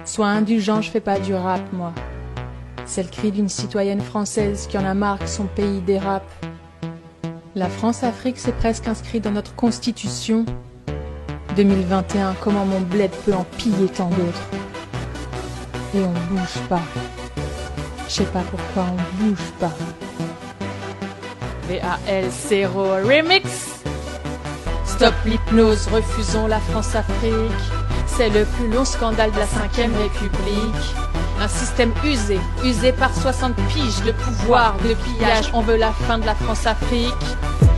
Sois indulgent, je fais pas du rap, moi. C'est le cri d'une citoyenne française qui en a marre que son pays dérape. La France-Afrique, c'est presque inscrit dans notre constitution. 2021, comment mon bled peut en piller tant d'autres. Et on bouge pas. Je sais pas pourquoi on bouge pas. VAL0 Remix. Stop l'hypnose, refusons la France-Afrique. C'est le plus long scandale de la 5ème République. Un système usé par 60 piges de pouvoir, de pillage. On veut la fin de la France-Afrique.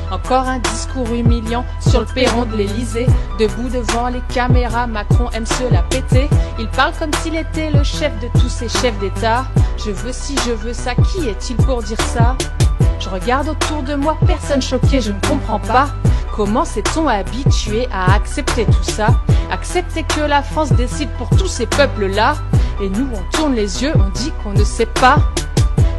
Encore un discours humiliant sur le perron de l'Elysée. Debout devant les caméras, Macron aime se la péter. Il parle comme s'il était le chef de tous ces chefs d'État. Je veux ci, je veux ça, qui est-il pour dire ça? Je regarde autour de moi, personne choqué, je ne comprends pas. Comment s'est-on habitué à accepter tout ça? Accepter que la France décide pour tous ces peuples-là. Et nous, on tourne les yeux, on dit qu'on ne sait pas.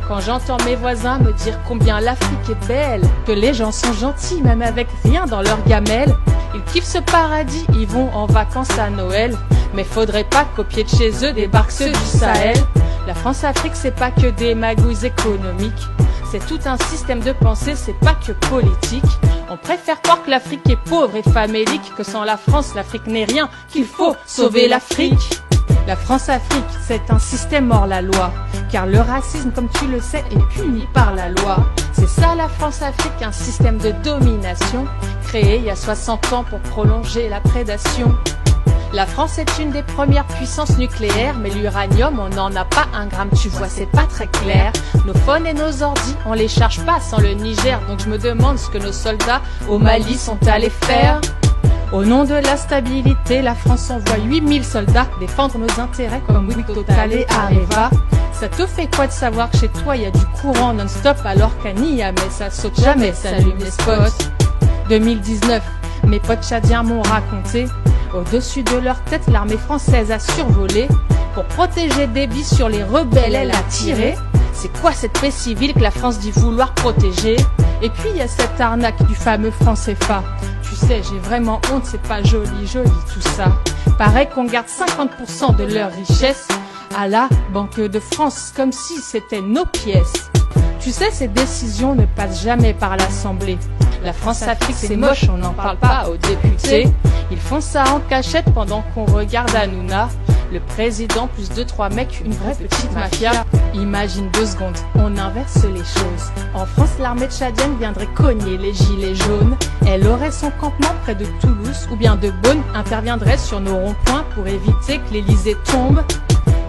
Quand j'entends mes voisins me dire combien l'Afrique est belle, que les gens sont gentils, même avec rien dans leur gamelle. Ils kiffent ce paradis, ils vont en vacances à Noël. Mais faudrait pas qu'au pied de chez eux débarquent ceux du Sahel. La France-Afrique, c'est pas que des magouilles économiques. C'est tout un système de pensée, c'est pas que politique. On préfère croire que l'Afrique est pauvre et famélique, que sans la France, l'Afrique n'est rien, qu'il faut sauver l'Afrique. La France-Afrique, c'est un système hors la loi, car le racisme, comme tu le sais, est puni par la loi. C'est ça la France-Afrique, un système de domination, créé il y a 60 ans pour prolonger la prédation. La France est une des premières puissances nucléaires, mais l'uranium, on n'en a pas un gramme, tu vois, c'est pas très clair. Nos phones et nos ordis, on les charge pas sans le Niger, donc je me demande ce que nos soldats au Mali sont allés faire. Au nom de la stabilité, la France envoie 8000 soldats défendre nos intérêts comme Bouygues, Total et Areva. Ça te fait quoi de savoir que chez toi y a du courant non-stop alors qu'à Niamey ça saute jamais, ça allume les spots. 2019, mes potes tchadiens m'ont raconté. Au-dessus de leur tête, l'armée française a survolé. Pour protéger Déby sur les rebelles, elle a tiré. C'est quoi cette paix civile que la France dit vouloir protéger? Et puis il y a cette arnaque du fameux franc CFA. Tu sais, j'ai vraiment honte, c'est pas joli tout ça. Paraît qu'on garde 50% de leur richesse à la Banque de France, comme si c'était nos pièces. Tu sais, ces décisions ne passent jamais par l'Assemblée. La France-Afrique, c'est moche, on n'en parle pas aux députés. Ils font ça en cachette pendant qu'on regarde Hanouna. Le président plus 2-3 mecs, une vraie petite mafia. Imagine 2 secondes, on inverse les choses. En France, l'armée tchadienne viendrait cogner les gilets jaunes. Elle aurait son campement près de Toulouse ou bien de Beaune, interviendrait sur nos ronds-points pour éviter que l'Elysée tombe.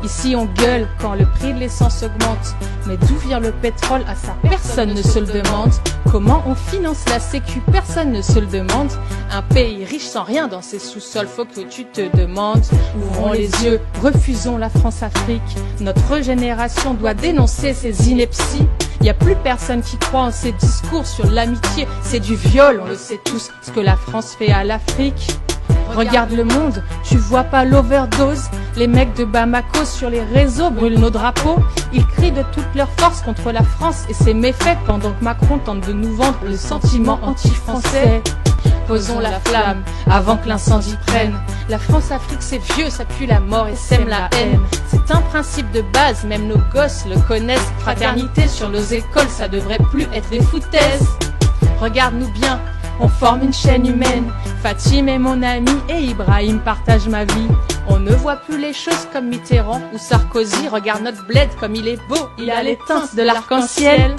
Ici on gueule quand le prix de l'essence augmente. Mais d'où vient le pétrole? À ça personne ne se le demande. Comment on finance la sécu? Personne ne se le demande. Un pays riche sans rien dans ses sous-sols, faut que tu te demandes. Ouvrons les yeux, refusons la France-Afrique. Notre génération doit dénoncer ces inepties. Y a plus personne qui croit en ces discours sur l'amitié. C'est du viol, on le sait tous, ce que la France fait à l'Afrique. Regarde le monde, tu vois pas l'overdose? Les mecs de Bamako sur les réseaux brûlent nos drapeaux. Ils crient de toute leur force contre la France et ses méfaits, pendant que Macron tente de nous vendre le sentiment anti-français. Posons la flamme avant que l'incendie prenne. La France-Afrique c'est vieux, ça pue la mort et sème la haine. C'est un principe de base, même nos gosses le connaissent. Fraternité sur nos écoles, ça devrait plus être des foutaises. Regarde-nous bien, on forme une chaîne humaine. Fatim est mon ami et Ibrahim partage ma vie. On ne voit plus les choses comme Mitterrand ou Sarkozy. Regarde notre bled comme il est beau, il a les teintes de l'arc-en-ciel.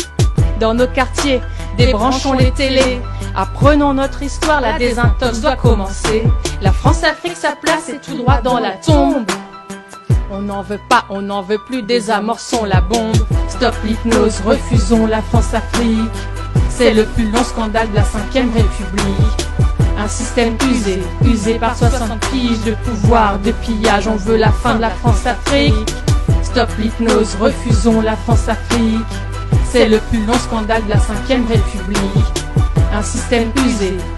Dans nos quartiers, débranchons les télés. Apprenons notre histoire, la désintox doit commencer. La France-Afrique, sa place est tout droit dans la tombe. On n'en veut pas, on n'en veut plus, désamorçons la bombe. Stop l'hypnose, refusons la France-Afrique. C'est le plus long scandale de la 5ème République. Un système usé par 60 piges de pouvoir, de pillage. On veut la fin de la France-Afrique. Stop l'hypnose, refusons la France-Afrique. C'est le plus long scandale de la 5ème République. Un système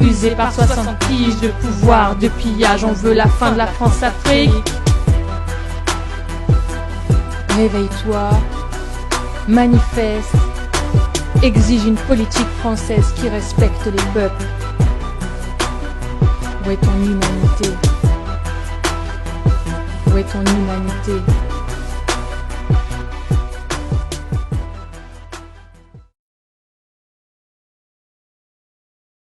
usé par 60 piges de pouvoir, de pillage. On veut la fin de la France-Afrique. Réveille-toi, manifeste, exige une politique française qui respecte les peuples. Où est ton humanité? est ton humanité?